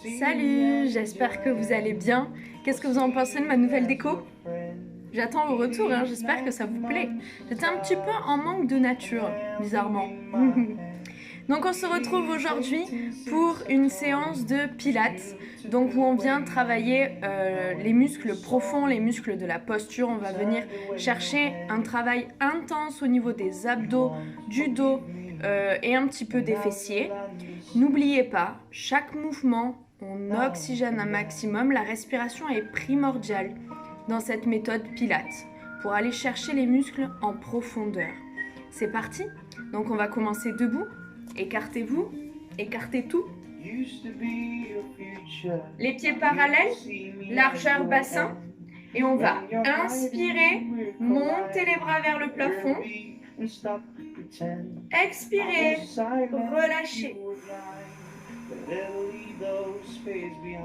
Salut, j'espère que vous allez bien. Qu'est-ce que vous en pensez de ma nouvelle déco? J'attends vos retours, hein, j'espère que ça vous plaît. J'étais un petit peu en manque de nature, bizarrement. Donc on se retrouve aujourd'hui pour une séance de pilates, donc où on vient travailler les muscles profonds, les muscles de la posture. On va venir chercher un travail intense au niveau des abdos, du dos et un petit peu des fessiers. N'oubliez pas, chaque mouvement, on oxygène un maximum. La respiration est primordiale dans cette méthode pilates pour aller chercher les muscles en profondeur. C'est parti. Donc on va commencer debout. Écartez-vous, écartez tout. Les pieds parallèles, largeur bassin. Et on va inspirer, monter les bras vers le plafond. Expirez, relâchez.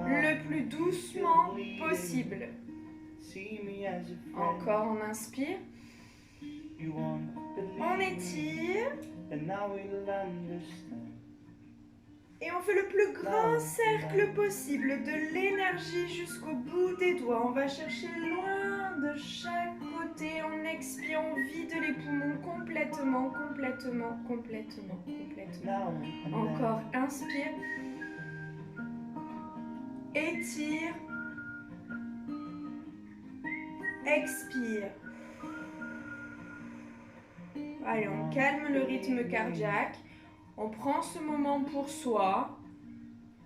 Le plus doucement possible. Encore, on inspire. On étire. Et on fait le plus grand cercle possible de l'énergie jusqu'au bout des doigts. On va chercher loin de chaque côté. On expire, on vide les poumons complètement. Encore, inspire. Étire. Expire. Allez, on calme le rythme cardiaque. On prend ce moment pour soi.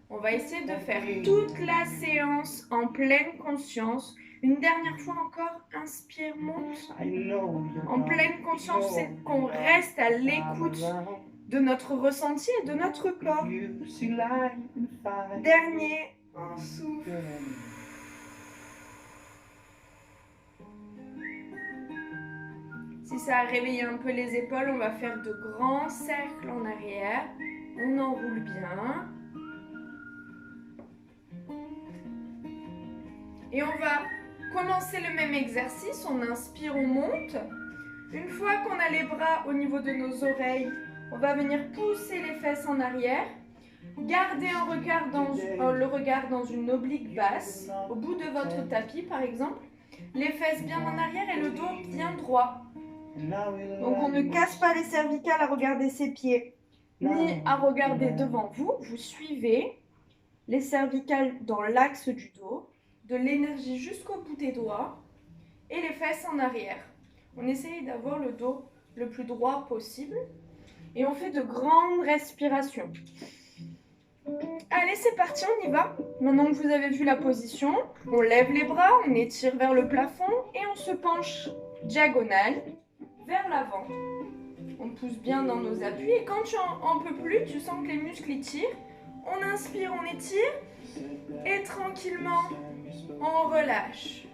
On va essayer de faire toute la séance en pleine conscience. Une dernière fois encore, inspire, monte. En pleine conscience, c'est qu'on reste à l'écoute de notre ressenti et de notre corps. Dernier, on souffle. Si ça a réveillé un peu les épaules, on va faire de grands cercles en arrière. On enroule bien. Et on va commencer le même exercice. On inspire, on monte. Une fois qu'on a les bras au niveau de nos oreilles, on va venir pousser les fesses en arrière. Gardez le regard dans une oblique basse, au bout de votre tapis par exemple. Les fesses bien en arrière et le dos bien droit. Donc on ne casse pas les cervicales à regarder ses pieds, ni à regarder devant vous. Vous suivez les cervicales dans l'axe du dos, de l'énergie jusqu'au bout des doigts et les fesses en arrière. On essaye d'avoir le dos le plus droit possible et on fait de grandes respirations. Allez, c'est parti, on y va. Maintenant que vous avez vu la position, on lève les bras, on étire vers le plafond et on se penche diagonale vers l'avant. On pousse bien dans nos appuis et quand tu en peux plus, tu sens que les muscles y tirent. On inspire, on étire et tranquillement, on relâche.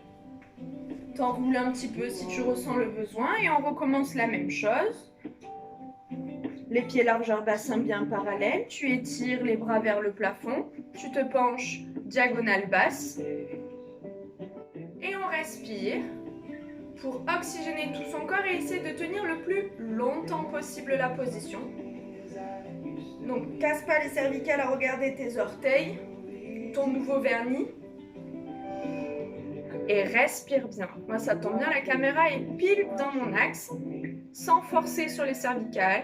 T'enroules un petit peu si tu ressens le besoin et on recommence la même chose. Les pieds largeur bassin bien parallèles, tu étires les bras vers le plafond, tu te penches diagonale basse et on respire pour oxygéner tout son corps et essayer de tenir le plus longtemps possible la position. Donc casse pas les cervicales à regarder tes orteils, ton nouveau vernis. Et respire bien. Moi, ça tombe bien, la caméra est pile dans mon axe, sans forcer sur les cervicales,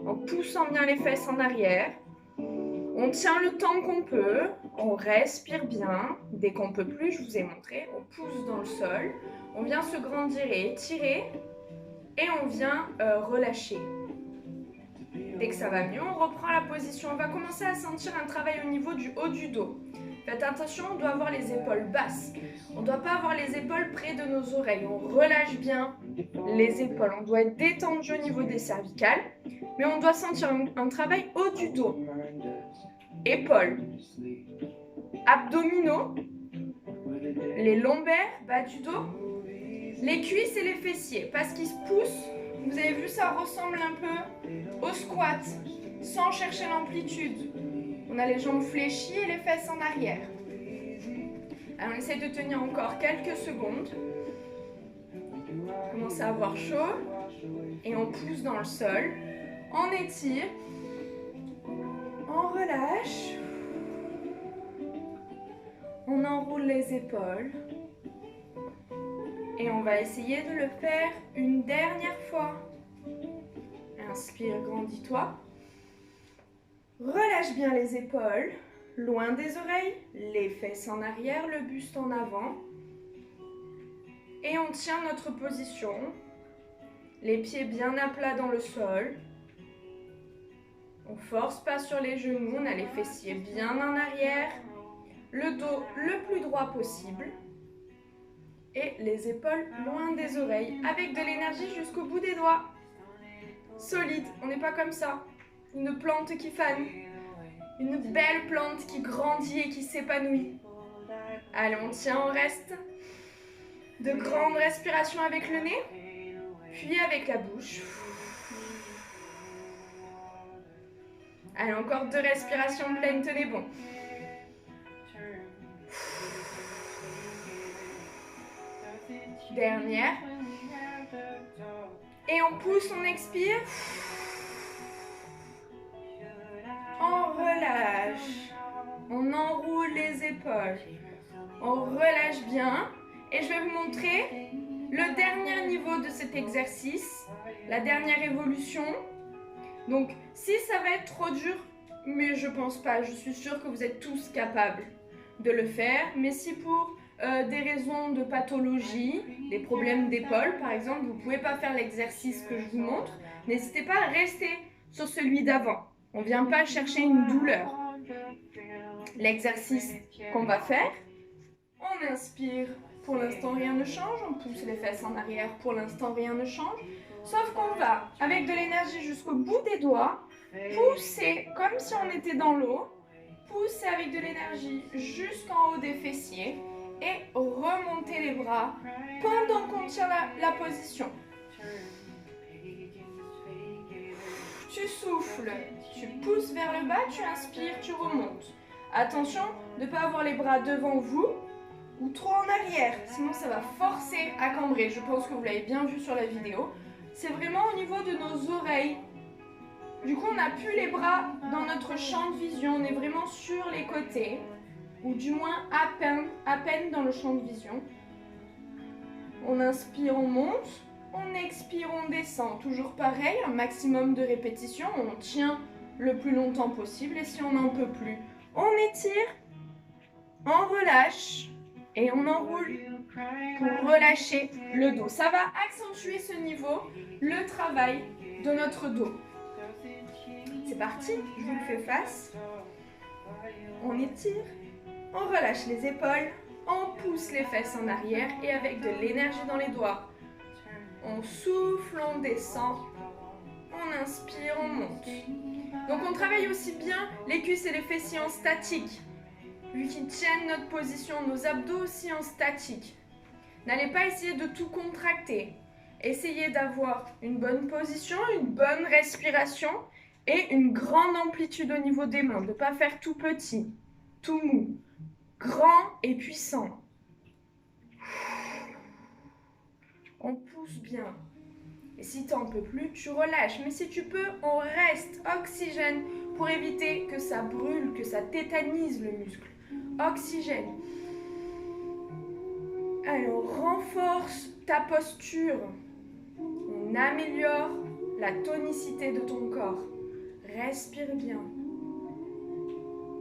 en poussant bien les fesses en arrière. On tient le temps qu'on peut, on respire bien. Dès qu'on peut plus, je vous ai montré, on pousse dans le sol. On vient se grandir et étirer, et on vient relâcher. Dès que ça va mieux, on reprend la position. On va commencer à sentir un travail au niveau du haut du dos. Faites attention, on doit avoir les épaules basses. On ne doit pas avoir les épaules près de nos oreilles. On relâche bien les épaules. On doit être détendu au niveau des cervicales. Mais on doit sentir un travail haut du dos. Épaules. Abdominaux. Les lombaires, bas du dos. Les cuisses et les fessiers. Parce qu'ils se poussent. Vous avez vu, ça ressemble un peu au squat. Sans chercher l'amplitude. On a les jambes fléchies et les fesses en arrière. Alors on essaie de tenir encore quelques secondes. On commence à avoir chaud. Et on pousse dans le sol. On étire. On relâche. On enroule les épaules. Et on va essayer de le faire une dernière fois. Inspire, grandis-toi. Relâche bien les épaules, loin des oreilles, les fesses en arrière, le buste en avant. Et on tient notre position. Les pieds bien à plat dans le sol. On ne force pas sur les genoux, on a les fessiers bien en arrière. Le dos le plus droit possible. Et les épaules loin des oreilles, avec de l'énergie jusqu'au bout des doigts. Solide, on n'est pas comme ça. Une plante qui fane. Une belle plante qui grandit et qui s'épanouit. Allez, on tient, on reste. De grandes respirations avec le nez, puis avec la bouche. Allez, encore 2 respirations pleines, tenez bon. Dernière. Et on pousse, on expire. On relâche. On enroule les épaules. On relâche bien. Et je vais vous montrer le dernier niveau de cet exercice. La dernière évolution. Donc, si ça va être trop dur, mais je pense pas, je suis sûre que vous êtes tous capables de le faire. Mais si pour des raisons de pathologie, des problèmes d'épaule par exemple, vous ne pouvez pas faire l'exercice que je vous montre, n'hésitez pas à rester sur celui d'avant. On ne vient pas chercher une douleur. L'exercice qu'on va faire, on inspire, pour l'instant rien ne change, on pousse les fesses en arrière, pour l'instant rien ne change, sauf qu'on va, avec de l'énergie jusqu'au bout des doigts, pousser comme si on était dans l'eau, pousser avec de l'énergie jusqu'en haut des fessiers et remonter les bras pendant qu'on tient la position. Tu souffles, tu pousses vers le bas, tu inspires, tu remontes. Attention de ne pas avoir les bras devant vous ou trop en arrière, sinon ça va forcer à cambrer. Je pense que vous l'avez bien vu sur la vidéo. C'est vraiment au niveau de nos oreilles. Du coup, on n'a plus les bras dans notre champ de vision, on est vraiment sur les côtés, ou du moins à peine dans le champ de vision. On inspire, on monte, on expire, on descend. Toujours pareil, un maximum de répétitions, on tient le plus longtemps possible et si on n'en peut plus, on étire, on relâche et on enroule pour relâcher le dos. Ça va accentuer ce niveau, le travail de notre dos. C'est parti, je vous le fais face. On étire, on relâche les épaules, on pousse les fesses en arrière et avec de l'énergie dans les doigts. On souffle, on descend, on inspire, on monte. Donc on travaille aussi bien les cuisses et les fessiers en statique, vu qu'ils tiennent notre position, nos abdos aussi en statique. N'allez pas essayer de tout contracter. Essayez d'avoir une bonne position, une bonne respiration et une grande amplitude au niveau des mains. De ne pas faire tout petit, tout mou, grand et puissant. On pousse bien. Et si tu n'en peux plus, tu relâches. Mais si tu peux, on reste. Oxygène pour éviter que ça brûle, que ça tétanise le muscle. Oxygène. Allez, on renforce ta posture. On améliore la tonicité de ton corps. Respire bien.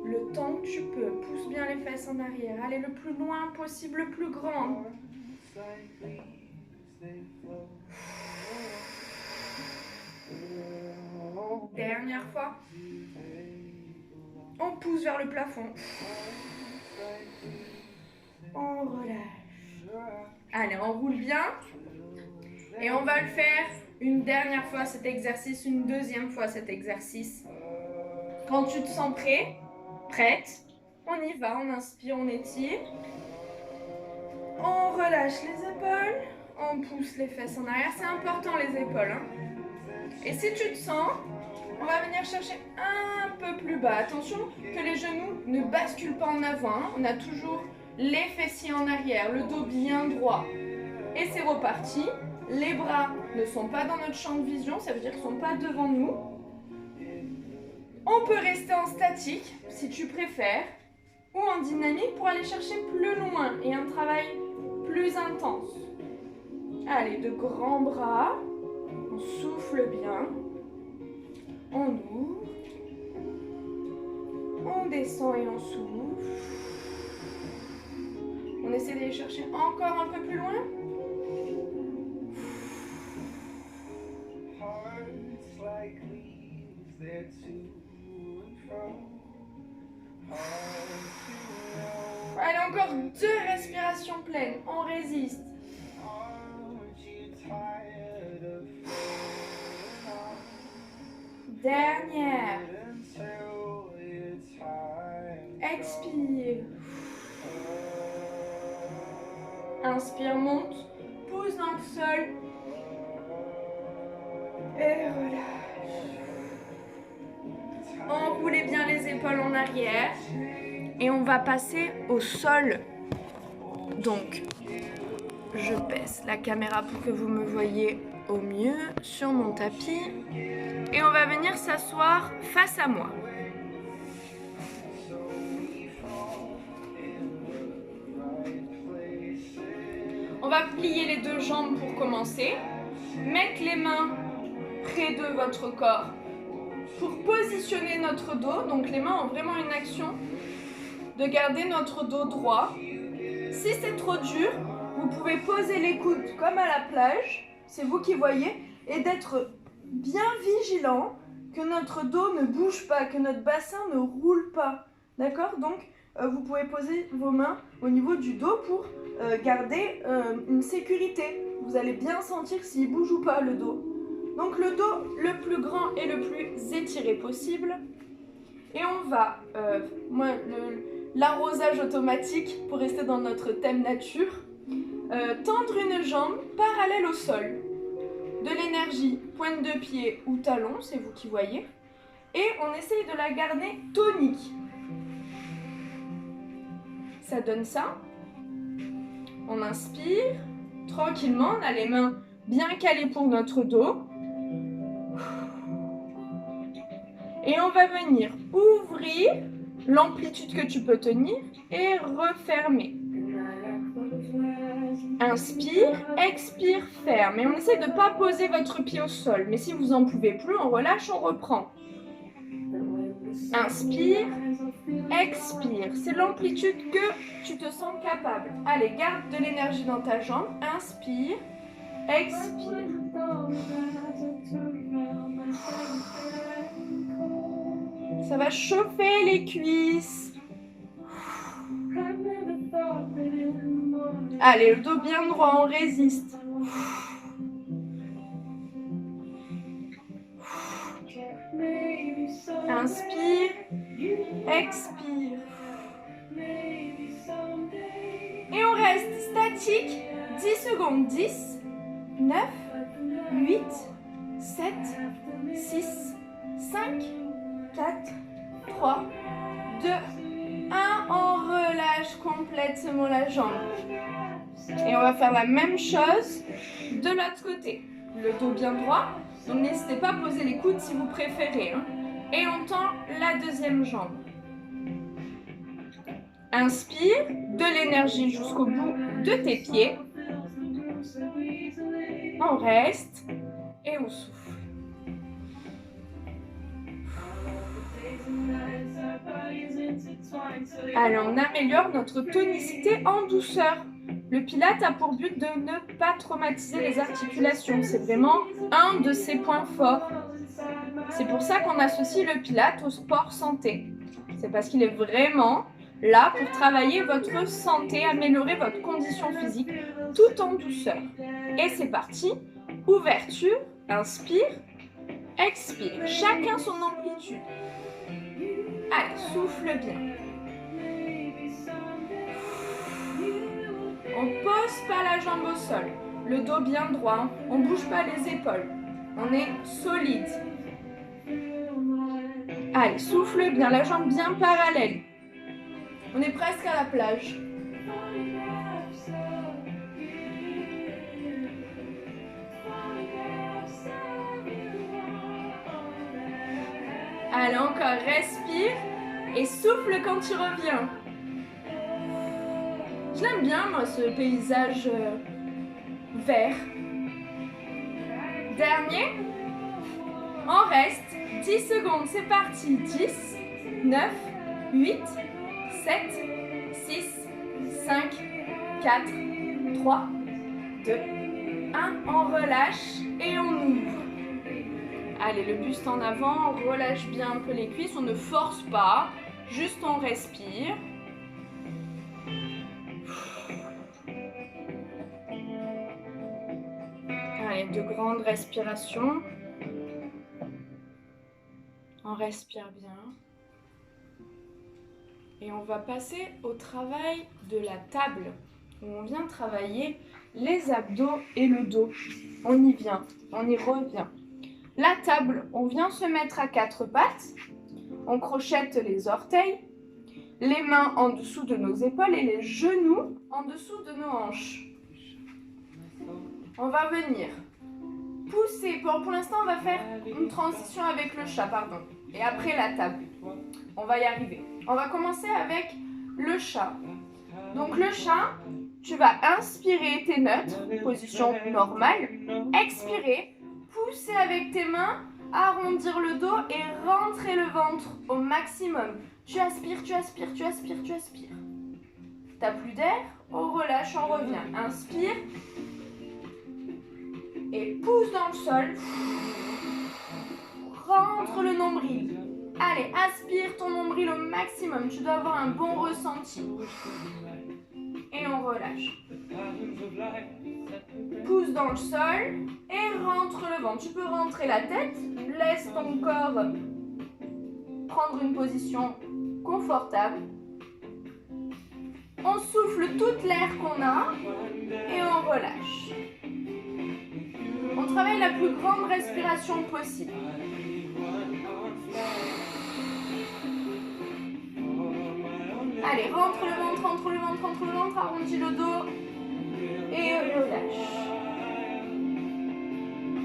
Le temps que tu peux, pousse bien les fesses en arrière. Allez le plus loin possible, le plus grand. Dernière fois. On pousse vers le plafond. On relâche. Allez, on roule bien. Et on va le faire une dernière fois cet exercice, une deuxième fois cet exercice. Quand tu te sens prêt, prête, on y va, on inspire, on étire. On relâche les épaules, on pousse les fesses en arrière. C'est important les épaules. Hein. Et si tu te sens, on va venir chercher un peu plus bas. Attention que les genoux ne basculent pas en avant. Hein. On a toujours les fessiers en arrière, le dos bien droit. Et c'est reparti. Les bras ne sont pas dans notre champ de vision, ça veut dire qu'ils ne sont pas devant nous. On peut rester en statique si tu préfères. ou en dynamique pour aller chercher plus loin et un travail plus intense. Allez, de grands bras, on souffle bien, on ouvre, on descend et on souffle. On essaie d'aller chercher encore un peu plus loin. Allez, encore 2 respirations pleines. On résiste. Dernière. Expire. Inspire, monte. Pousse dans le sol. Et relâche. Enroulez bien les épaules en arrière. Et on va passer au sol. Donc, je baisse la caméra pour que vous me voyez au mieux sur mon tapis. Et on va venir s'asseoir face à moi. On va plier les 2 jambes pour commencer. Mettre les mains près de votre corps pour positionner notre dos. Donc les mains ont vraiment une action de garder notre dos droit. Si c'est trop dur, vous pouvez poser les coudes comme à la plage, c'est vous qui voyez, et d'être bien vigilant que notre dos ne bouge pas, que notre bassin ne roule pas. D'accord? Donc vous pouvez poser vos mains au niveau du dos pour garder une sécurité. Vous allez bien sentir s'il bouge ou pas le dos. Donc le dos le plus grand et le plus étiré possible. Et on va, l'arrosage automatique pour rester dans notre thème nature, tendre une jambe parallèle au sol. De l'énergie, pointe de pied ou talon, c'est vous qui voyez. Et on essaye de la garder tonique. Ça donne ça. On inspire tranquillement, on a les mains bien calées pour notre dos. Et on va venir ouvrir l'amplitude que tu peux tenir et refermer. Inspire, expire, ferme. Et on essaie de ne pas poser votre pied au sol. Mais si vous n'en pouvez plus, on relâche, on reprend. Inspire, expire. C'est l'amplitude que tu te sens capable. Allez, garde de l'énergie dans ta jambe. Inspire, expire. Ça va chauffer les cuisses. Allez, le dos bien droit, on résiste. Inspire, expire. Et on reste statique 10 secondes. 10, 9, 8, 7, 6, 5, 4, 3, 2, 1. On relâche complètement la jambe. Et on va faire la même chose de l'autre côté. Le dos bien droit. Donc n'hésitez pas à poser les coudes si vous préférez. Et on tend la deuxième jambe. Inspire, de l'énergie jusqu'au bout de tes pieds. On reste et on souffle. Allez, on améliore notre tonicité en douceur. Le Pilates a pour but de ne pas traumatiser les articulations. C'est vraiment un de ses points forts. C'est pour ça qu'on associe le Pilates au sport santé. C'est parce qu'il est vraiment là pour travailler votre santé, améliorer votre condition physique tout en douceur. Et c'est parti. Ouverture, inspire, expire. Chacun son amplitude. Allez, souffle bien. On pose pas la jambe au sol. Le dos bien droit. On ne bouge pas les épaules. On est solide. Allez, souffle bien. La jambe bien parallèle. On est presque à la plage. Allez, encore, respire et souffle quand tu reviens. Je l'aime bien, moi, ce paysage vert. Dernier. On reste 10 secondes, c'est parti. 10, 9, 8, 7, 6, 5, 4, 3, 2, 1. On relâche et on ouvre. Allez, le buste en avant, on relâche bien un peu les cuisses, on ne force pas, juste on respire. Allez, de grandes respirations. On respire bien. Et on va passer au travail de la table, où on vient travailler les abdos et le dos. On y vient, on y revient. La table, on vient se mettre à 4 pattes. On crochette les orteils, les mains en dessous de nos épaules et les genoux en dessous de nos hanches. On va venir pousser. Pour l'instant, on va faire une transition avec le chat, pardon. Et après la table. On va y arriver. On va commencer avec le chat. Donc le chat, tu vas inspirer tes neutres, position normale. Expirer, pousser avec tes mains, arrondir le dos et rentrer le ventre au maximum. Tu aspires, tu aspires, tu aspires, tu aspires. T'as plus d'air, on relâche, on revient. Inspire. Et pousse dans le sol. Rentre le nombril. Allez, aspire ton nombril au maximum. Tu dois avoir un bon ressenti. Et on relâche. Pousse dans le sol et rentre le ventre. Tu peux rentrer la tête. Laisse ton corps prendre une position confortable. On souffle toute l'air qu'on a et on relâche. On travaille la plus grande respiration possible. Allez, rentre le ventre, rentre le ventre, rentre le ventre, arrondis le dos et relâche.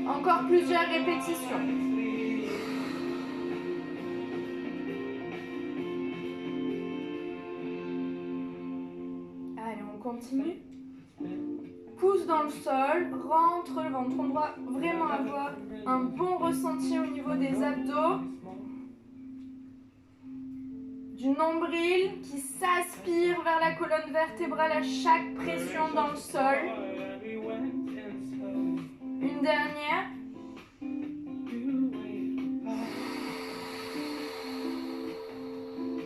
Encore plusieurs répétitions. Allez, on continue. Pousse dans le sol, rentre le ventre. On doit vraiment avoir un bon ressenti au niveau des abdos. Du nombril qui s'aspire vers la colonne vertébrale à chaque pression dans le sol. Une dernière.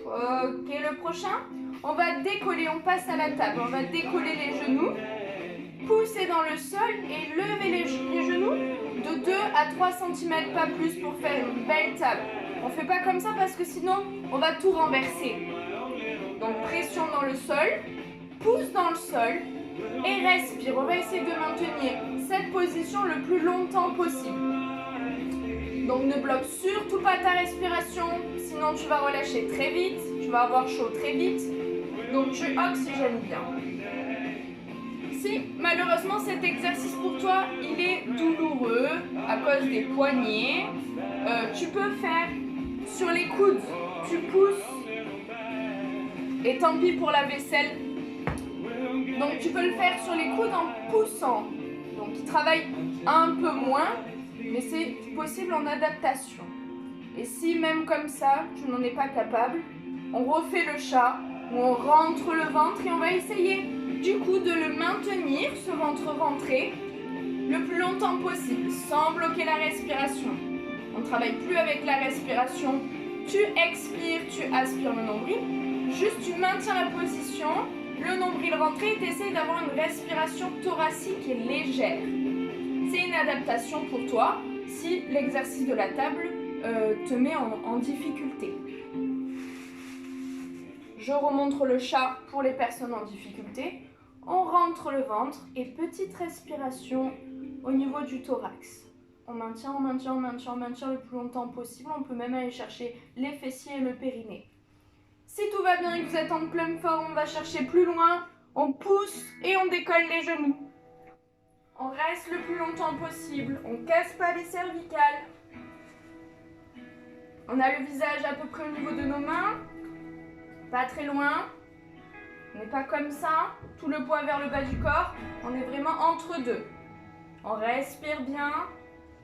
Ok, le prochain. On va décoller, on passe à la table. On va décoller les genoux. Pousser dans le sol et lever les genoux de 2 à 3 cm, pas plus, pour faire une belle table. On ne fait pas comme ça parce que sinon, on va tout renverser. Donc, pression dans le sol, pousse dans le sol et respire. On va essayer de maintenir cette position le plus longtemps possible. Donc, ne bloque surtout pas ta respiration, sinon tu vas relâcher très vite, tu vas avoir chaud très vite. Donc, tu oxygènes bien. Si malheureusement cet exercice pour toi il est douloureux à cause des poignets, tu peux faire sur les coudes, tu pousses et tant pis pour la vaisselle. Donc tu peux le faire sur les coudes en poussant. Donc il travaille un peu moins, mais c'est possible en adaptation. Et si même comme ça tu n'en es pas capable, on refait le chat où on rentre le ventre et on va essayer du coup de le maintenir, ce ventre rentré, le plus longtemps possible, sans bloquer la respiration. On ne travaille plus avec la respiration. Tu expires, tu aspires le nombril. Juste tu maintiens la position, le nombril rentré et tu essaies d'avoir une respiration thoracique et légère. C'est une adaptation pour toi si l'exercice de la table te met en difficulté. Je remontre le chat pour les personnes en difficulté. On rentre le ventre et petite respiration au niveau du thorax. On maintient, on maintient, on maintient, on maintient le plus longtemps possible. On peut même aller chercher les fessiers et le périnée. Si tout va bien et que vous êtes en pleine forme, on va chercher plus loin. On pousse et on décolle les genoux. On reste le plus longtemps possible. On ne casse pas les cervicales. On a le visage à peu près au niveau de nos mains. Pas très loin. On n'est pas comme ça, tout le poids vers le bas du corps. On est vraiment entre deux. On respire bien.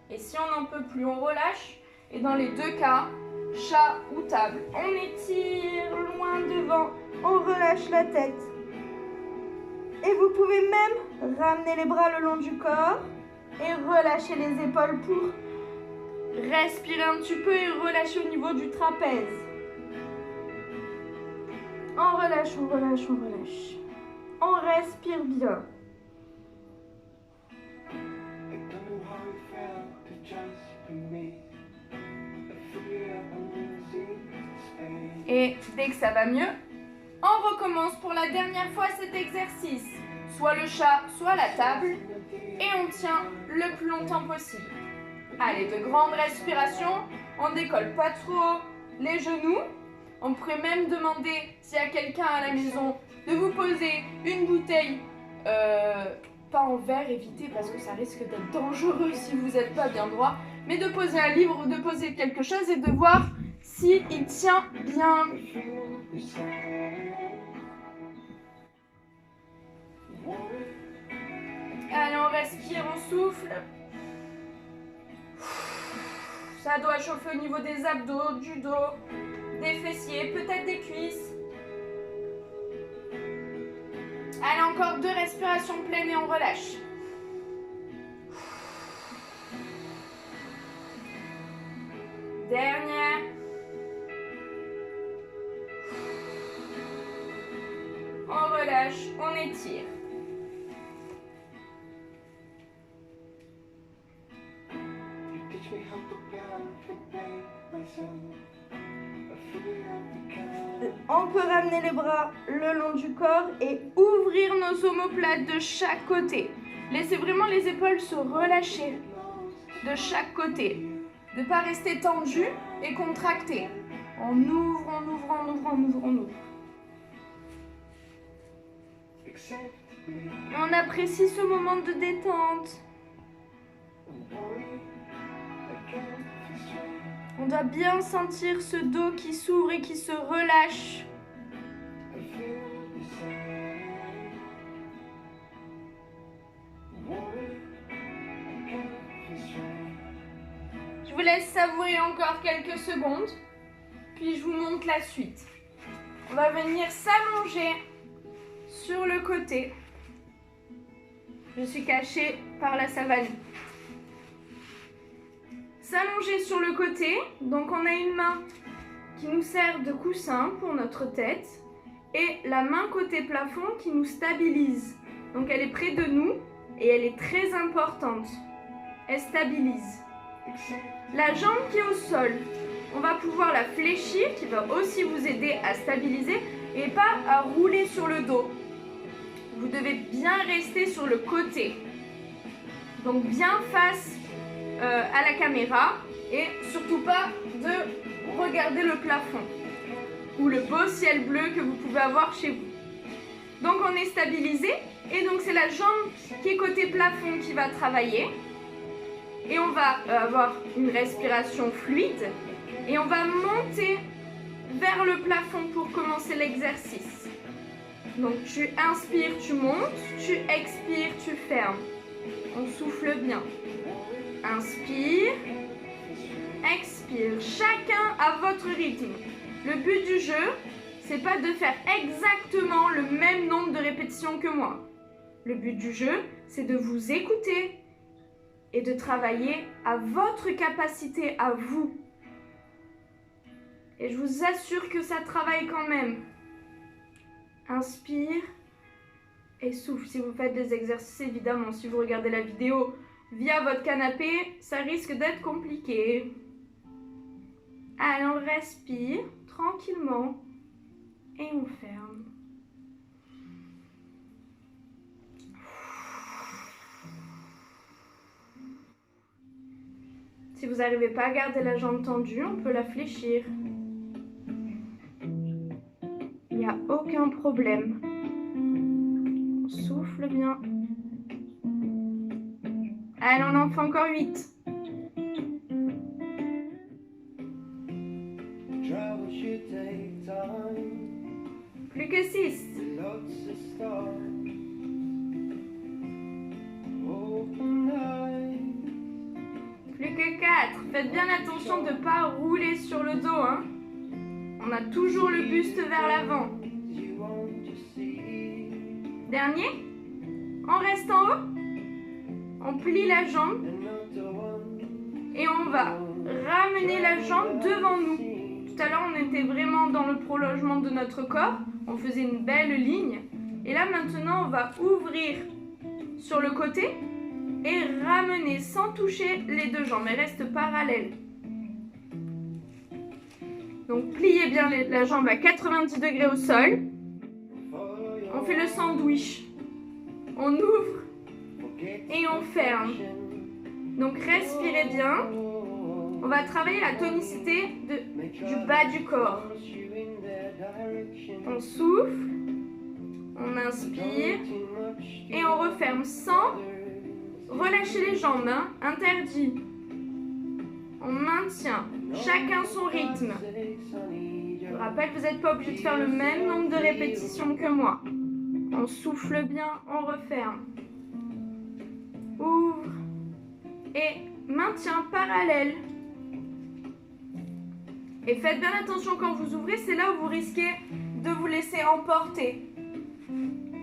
Et si on n'en peut plus, on relâche. Et dans les deux cas, chat ou table, on étire loin devant. On relâche la tête. Et vous pouvez même ramener les bras le long du corps et relâcher les épaules pour respirer un petit peu et relâcher au niveau du trapèze. On relâche, on relâche, on relâche. On respire bien. Et dès que ça va mieux, on recommence pour la dernière fois cet exercice. Soit le chat, soit la table. Et on tient le plus longtemps possible. Allez, de grandes respirations. On décolle pas trop les genoux. On pourrait même demander, s'il y a quelqu'un à la maison, de vous poser une bouteille, pas en verre, évitez parce que ça risque d'être dangereux si vous n'êtes pas bien droit, mais de poser un livre ou de poser quelque chose et de voir s'il tient bien. Allez, on respire, on souffle. Ça doit chauffer au niveau des abdos, du dos, des fessiers, peut-être des cuisses. Allez, encore 2 respirations pleines et on relâche. Dernière. On relâche, on étire. On peut ramener les bras le long du corps et ouvrir nos omoplates de chaque côté. Laissez vraiment les épaules se relâcher de chaque côté. Ne pas rester tendu et contracté. On ouvre, on ouvre, on ouvre, on ouvre, on ouvre. Et on apprécie ce moment de détente. On doit bien sentir ce dos qui s'ouvre et qui se relâche. Je vous laisse savourer encore quelques secondes, puis je vous montre la suite. On va venir s'allonger sur le côté. Je suis cachée par la savane. S'allonger sur le côté, donc on a une main qui nous sert de coussin pour notre tête et la main côté plafond qui nous stabilise. Donc elle est près de nous et elle est très importante. Elle stabilise. La jambe qui est au sol, on va pouvoir la fléchir qui va aussi vous aider à stabiliser et pas à rouler sur le dos. Vous devez bien rester sur le côté. Donc bien face à la caméra et surtout pas de regarder le plafond ou le beau ciel bleu que vous pouvez avoir chez vous. Donc on est stabilisé et donc c'est la jambe qui est côté plafond qui va travailler et on va avoir une respiration fluide et on va monter vers le plafond pour commencer l'exercice. Donc tu inspires, tu montes, tu expires, tu fermes. On souffle bien. Inspire, expire, chacun à votre rythme. Le but du jeu, c'est pas de faire exactement le même nombre de répétitions que moi. Le but du jeu, c'est de vous écouter et de travailler à votre capacité, à vous. Et je vous assure que ça travaille quand même. Inspire et souffle. Si vous faites des exercices, évidemment, si vous regardez la vidéo via votre canapé, ça risque d'être compliqué. Allez, on respire tranquillement et on ferme. Si vous n'arrivez pas à garder la jambe tendue, on peut la fléchir. Il n'y a aucun problème. On souffle bien. Allez, on en fait encore 8. Plus que 6. Plus que 4. Faites bien attention de ne pas rouler sur le dos. Hein. On a toujours le buste vers l'avant. Dernier. On reste en haut. On plie la jambe. Et on va ramener la jambe devant nous. Tout à l'heure, on était vraiment dans le prolongement de notre corps. On faisait une belle ligne. Et là, maintenant, on va ouvrir sur le côté et ramener sans toucher les deux jambes. Elles restent parallèles. Donc, pliez bien la jambe à 90 degrés au sol. On fait le sandwich. On ouvre et on ferme. Donc, respirez bien. On va travailler la tonicité du bas du corps. On souffle, on inspire et on referme sans relâcher les jambes, hein, interdit. On maintient chacun son rythme. Je vous rappelle, vous n'êtes pas obligé de faire le même nombre de répétitions que moi. On souffle bien, on referme. Ouvre et maintien parallèle. Et faites bien attention quand vous ouvrez, c'est là où vous risquez de vous laisser emporter.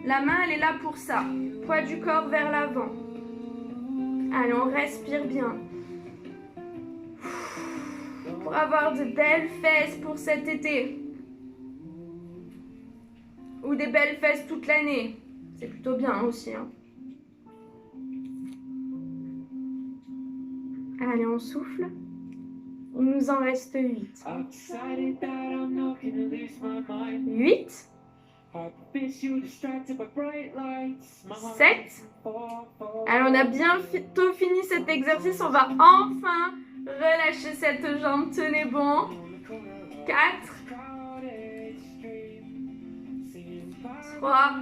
La main, elle est là pour ça. Poids du corps vers l'avant. Allez, on respire bien. Pour avoir de belles fesses pour cet été. Ou des belles fesses toute l'année. C'est plutôt bien aussi. Hein. Allez, on souffle. Il nous en reste 8. 8. 7. Alors on a bientôt fini cet exercice. On va enfin relâcher cette jambe. Tenez bon. 4. 3.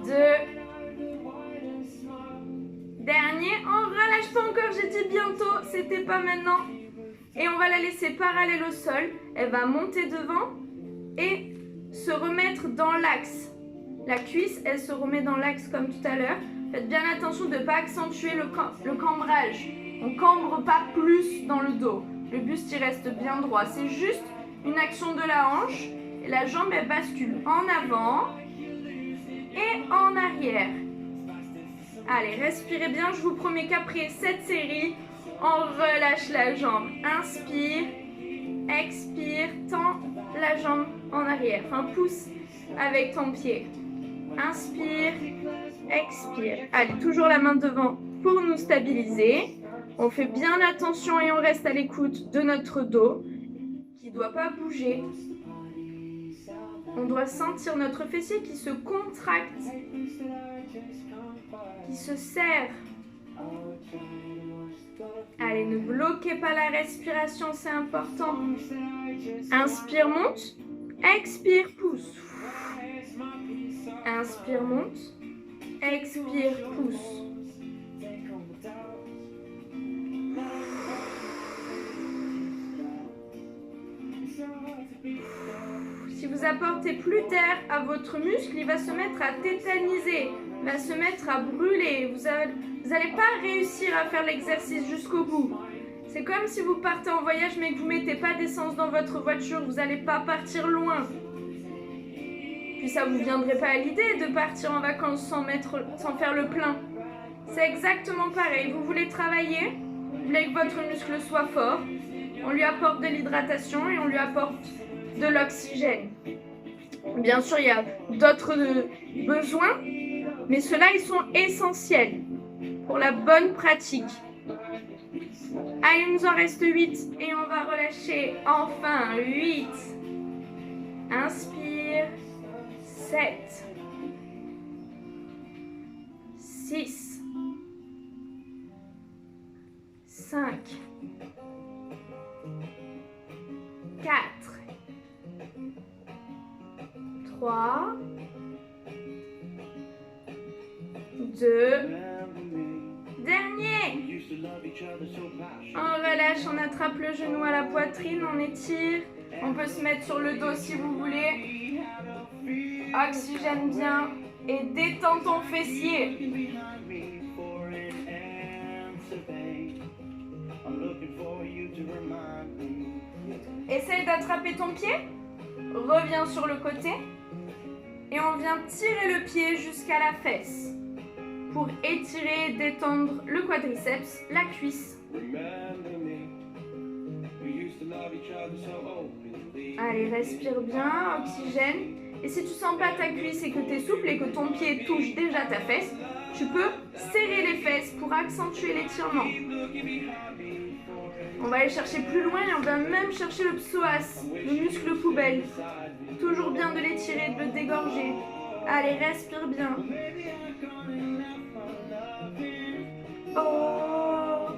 2. Dernier, on relâche pas encore, j'ai dit bientôt, c'était pas maintenant. Et on va la laisser parallèle au sol. Elle va monter devant et se remettre dans l'axe. La cuisse, elle se remet dans l'axe comme tout à l'heure. Faites bien attention de ne pas accentuer le cambrage. On cambre pas plus dans le dos. Le buste, il reste bien droit. C'est juste une action de la hanche. Et la jambe, elle bascule en avant et en arrière. Allez, respirez bien. Je vous promets qu'après cette série, on relâche la jambe. Inspire, expire, tends la jambe en arrière. Enfin, pousse avec ton pied. Inspire, expire. Allez, toujours la main devant pour nous stabiliser. On fait bien attention et on reste à l'écoute de notre dos qui ne doit pas bouger. On doit sentir notre fessier qui se contracte, qui se serre. Allez, ne bloquez pas la respiration, c'est important. Inspire, monte. Expire, pousse. Inspire, monte. Expire, pousse. Si vous apportez plus d'air à votre muscle, il va se mettre à tétaniser, il va se mettre à brûler. Vous n'allez pas réussir à faire l'exercice jusqu'au bout. C'est comme si vous partez en voyage mais que vous ne mettez pas d'essence dans votre voiture, vous n'allez pas partir loin. Puis ça ne vous viendrait pas à l'idée de partir en vacances sans faire le plein. C'est exactement pareil. Vous voulez travailler, vous voulez que votre muscle soit fort, on lui apporte de l'hydratation et on lui apporte de l'oxygène. Bien sûr, il y a d'autres besoins, mais ceux-là, ils sont essentiels pour la bonne pratique. Allez, il nous en reste 8 et on va relâcher enfin 8. Inspire, 7, 6, 5, 4, 3, 2, dernier. On relâche, on attrape le genou à la poitrine, on étire. On peut se mettre sur le dos si vous voulez. Oxygène bien et détends ton fessier. Essaye d'attraper ton pied. Reviens sur le côté. Et on vient tirer le pied jusqu'à la fesse. Pour étirer, détendre le quadriceps, la cuisse. Allez, respire bien, oxygène. Et si tu sens pas ta cuisse et que tu es souple et que ton pied touche déjà ta fesse, tu peux serrer les fesses pour accentuer l'étirement. On va aller chercher plus loin et on va même chercher le psoas, le muscle poubelle. Toujours bien de l'étirer, de le dégorger. Allez, respire bien. Oh.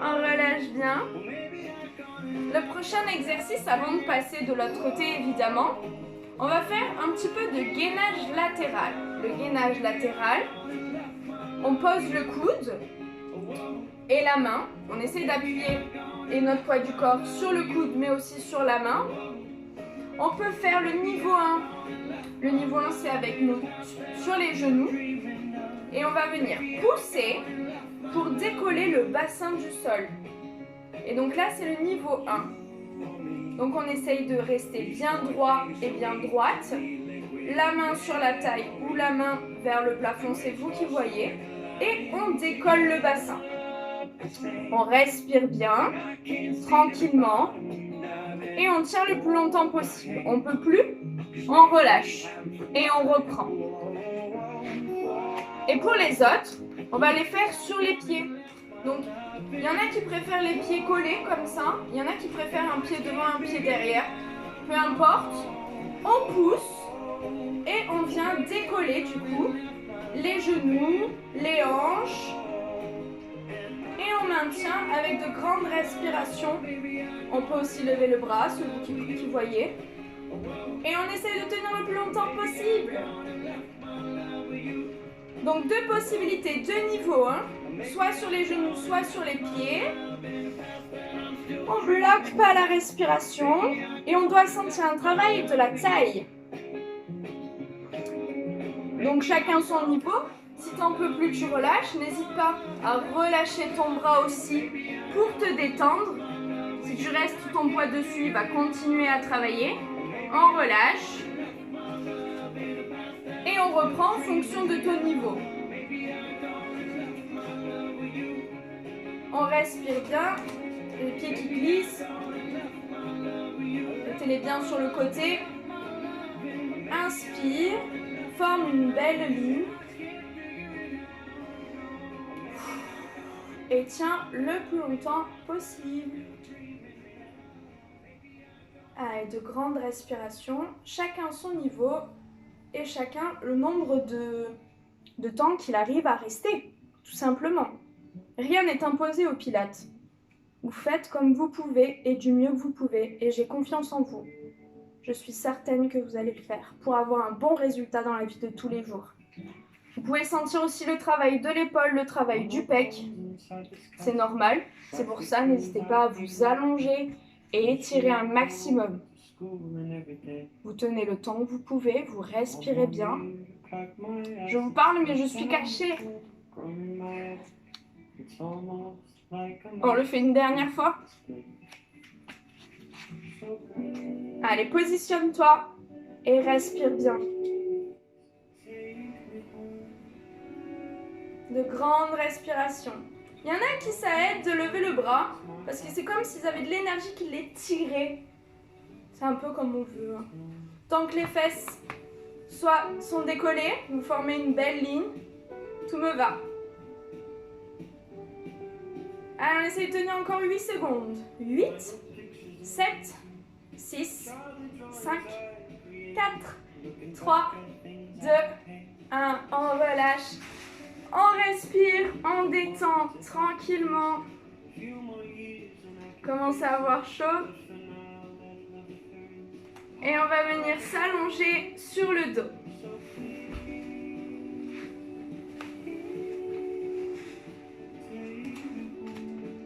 On relâche bien. Le prochain exercice, avant de passer de l'autre côté évidemment, on va faire un petit peu de gainage latéral. Le gainage latéral, on pose le coude et la main. On essaie d'appuyer et notre poids du corps sur le coude mais aussi sur la main. On peut faire le niveau 1. Le niveau 1, c'est avec nous sur les genoux. Et on va venir pousser pour décoller le bassin du sol. Et donc là, c'est le niveau 1. Donc on essaye de rester bien droit et bien droite. La main sur la taille ou la main vers le plafond, c'est vous qui voyez. Et on décolle le bassin. On respire bien, tranquillement. Et on tient le plus longtemps possible. On ne peut plus, on relâche. Et on reprend. Et pour les autres, on va les faire sur les pieds. Donc, il y en a qui préfèrent les pieds collés comme ça. Il y en a qui préfèrent un pied devant, un pied derrière. Peu importe. On pousse et on vient décoller du coup les genoux, les hanches. Et on maintient avec de grandes respirations. On peut aussi lever le bras, celui qui voyez. Et on essaie de tenir le plus longtemps possible. Donc deux possibilités, deux niveaux, hein. Soit sur les genoux, soit sur les pieds. On bloque pas la respiration et on doit sentir un travail de la taille. Donc chacun son niveau. Si t'en peux plus, tu relâches. N'hésite pas à relâcher ton bras aussi pour te détendre. Si tu restes ton poids dessus, il va continuer à travailler. On relâche. Et on reprend en fonction de ton niveau. On respire bien. Les pieds qui glissent. Mettez-les bien sur le côté. Inspire. Forme une belle ligne. Et tiens le plus longtemps possible. Allez, de grandes respirations. Chacun son niveau. Et chacun le nombre de temps qu'il arrive à rester, tout simplement. Rien n'est imposé au Pilates. Vous faites comme vous pouvez et du mieux que vous pouvez. Et j'ai confiance en vous. Je suis certaine que vous allez le faire pour avoir un bon résultat dans la vie de tous les jours. Vous pouvez sentir aussi le travail de l'épaule, le travail du pec. C'est normal. C'est pour ça, n'hésitez pas à vous allonger et étirer un maximum. Vous tenez le temps que vous pouvez, vous respirez bien. Je vous parle, mais je suis cachée. On le fait une dernière fois. Allez, positionne-toi et respire bien. De grandes respirations. Il y en a qui ça aide de lever le bras parce que c'est comme s'ils avaient de l'énergie qui les tirait. C'est un peu comme on veut. Hein. Tant que les fesses sont décollées, vous formez une belle ligne. Tout me va. Alors, on essaie de tenir encore 8 secondes. 8, 7, 6, 5, 4, 3, 2, 1. On relâche. On respire, on détend tranquillement. Commence à avoir chaud. Et on va venir s'allonger sur le dos.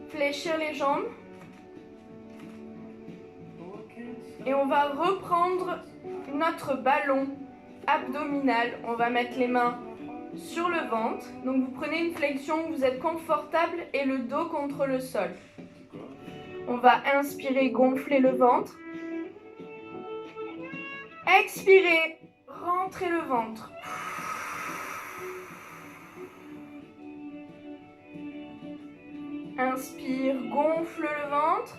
Fléchir les jambes. Et on va reprendre notre ballon abdominal. On va mettre les mains sur le ventre. Donc vous prenez une flexion où vous êtes confortable et le dos contre le sol. On va inspirer, gonfler le ventre. Expirez, rentrez le ventre. Inspire, gonfle le ventre.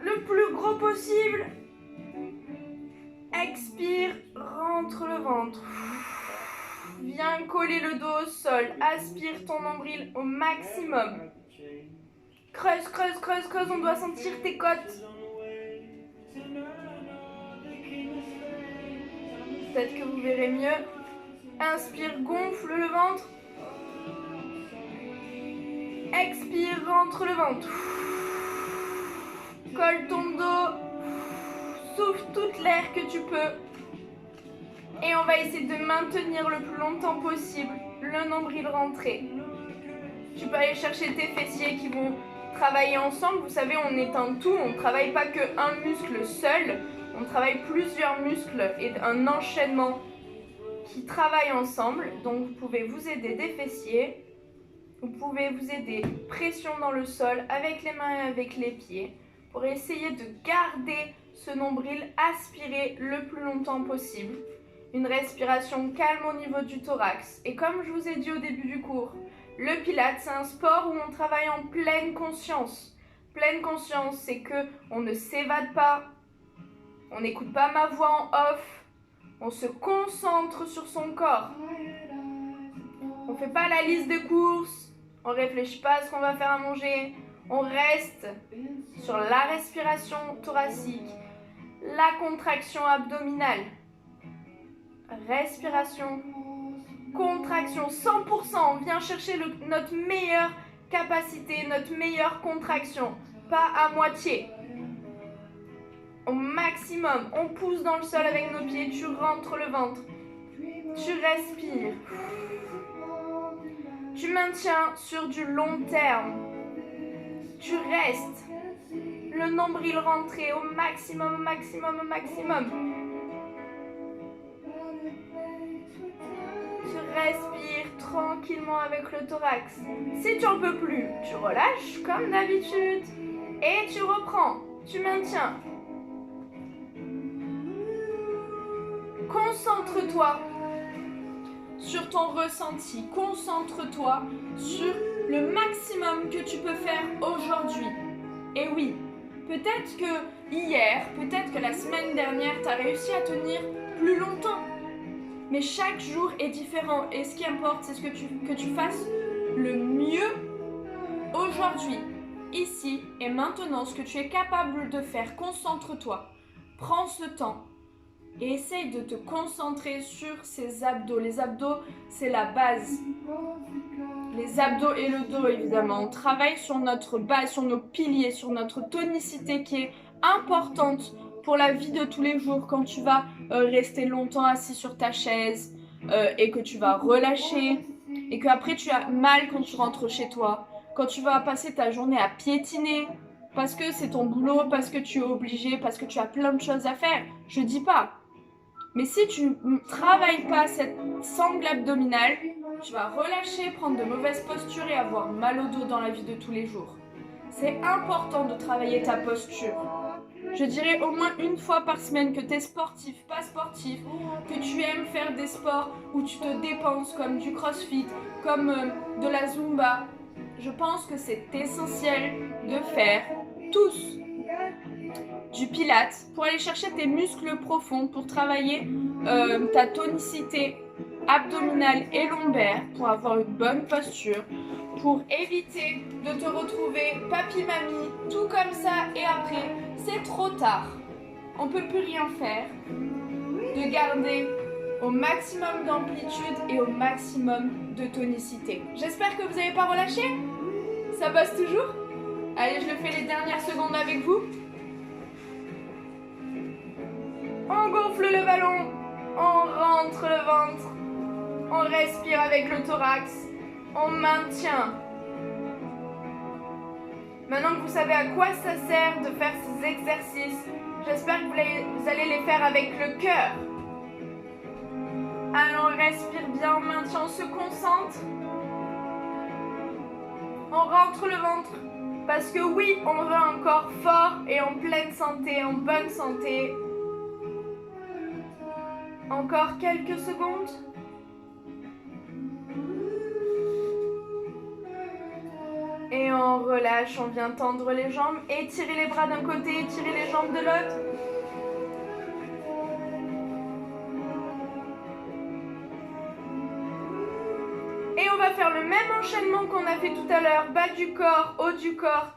Le plus gros possible. Expire, rentre le ventre. Viens coller le dos au sol. Aspire ton nombril au maximum. Creuse, creuse, creuse, creuse. On doit sentir tes côtes. Peut-être que vous verrez mieux. Inspire, gonfle le ventre. Expire, rentre le ventre. Colle ton dos. Souffle toute l'air que tu peux. Et on va essayer de maintenir le plus longtemps possible le nombril rentré. Tu peux aller chercher tes fessiers qui vont travailler ensemble. Vous savez, on est un tout. On ne travaille pas qu'un muscle seul. On travaille plusieurs muscles et un enchaînement qui travaillent ensemble. Donc, vous pouvez vous aider des fessiers. Vous pouvez vous aider pression dans le sol avec les mains et avec les pieds pour essayer de garder ce nombril aspiré le plus longtemps possible. Une respiration calme au niveau du thorax. Et comme je vous ai dit au début du cours, le Pilates, c'est un sport où on travaille en pleine conscience. Pleine conscience, c'est qu'on ne s'évade pas, on n'écoute pas ma voix en off, on se concentre sur son corps. On ne fait pas la liste de courses, on ne réfléchit pas à ce qu'on va faire à manger, on reste sur la respiration thoracique, la contraction abdominale. Respiration, contraction, 100%, on vient chercher notre meilleure capacité, notre meilleure contraction, pas à moitié. Au maximum, on pousse dans le sol avec nos pieds, tu rentres le ventre, tu respires. Tu maintiens sur du long terme, tu restes, le nombril rentré au maximum, au maximum, au maximum. Tu respires tranquillement avec le thorax. Si tu n'en peux plus, tu relâches comme d'habitude et tu reprends, tu maintiens. Concentre-toi sur ton ressenti, concentre-toi sur le maximum que tu peux faire aujourd'hui. Et oui, peut-être que hier, peut-être que la semaine dernière, tu as réussi à tenir plus longtemps. Mais chaque jour est différent et ce qui importe, c'est que tu fasses le mieux aujourd'hui, ici et maintenant, ce que tu es capable de faire. Concentre-toi, prends ce temps et essaye de te concentrer sur ces abdos. Les abdos, c'est la base. Les abdos et le dos, évidemment. On travaille sur notre base, sur nos piliers, sur notre tonicité qui est importante pour la vie de tous les jours, quand tu vas rester longtemps assis sur ta chaise et que tu vas relâcher et qu'après tu as mal quand tu rentres chez toi, quand tu vas passer ta journée à piétiner parce que c'est ton boulot, parce que tu es obligé, parce que tu as plein de choses à faire, je dis pas. Mais si tu ne travailles pas cette sangle abdominale, tu vas relâcher, prendre de mauvaises postures et avoir mal au dos dans la vie de tous les jours. C'est important de travailler ta posture. Je dirais au moins une fois par semaine que tu es sportif, pas sportif, que tu aimes faire des sports où tu te dépenses comme du crossfit, comme de la zumba. Je pense que c'est essentiel de faire tous du pilates pour aller chercher tes muscles profonds, pour travailler ta tonicité abdominale et lombaire, pour avoir une bonne posture, pour éviter de te retrouver papy-mamie, tout comme ça et après, c'est trop tard. On ne peut plus rien faire. De garder au maximum d'amplitude et au maximum de tonicité. J'espère que vous n'avez pas relâché. Ça passe toujours? Allez, je le fais les dernières secondes avec vous. On gonfle le ballon, on rentre le ventre, on respire avec le thorax, on maintient. Maintenant que vous savez à quoi ça sert de faire ces exercices, J'espère que vous allez les faire avec le cœur. Allons, respire bien, on maintient, on se concentre. On rentre le ventre. Parce que oui, on veut un corps fort et en pleine santé, en bonne santé. Encore quelques secondes. Et on relâche, on vient tendre les jambes. Étirer les bras d'un côté, étirer les jambes de l'autre. Et on va faire le même enchaînement qu'on a fait tout à l'heure. Bas du corps, haut du corps,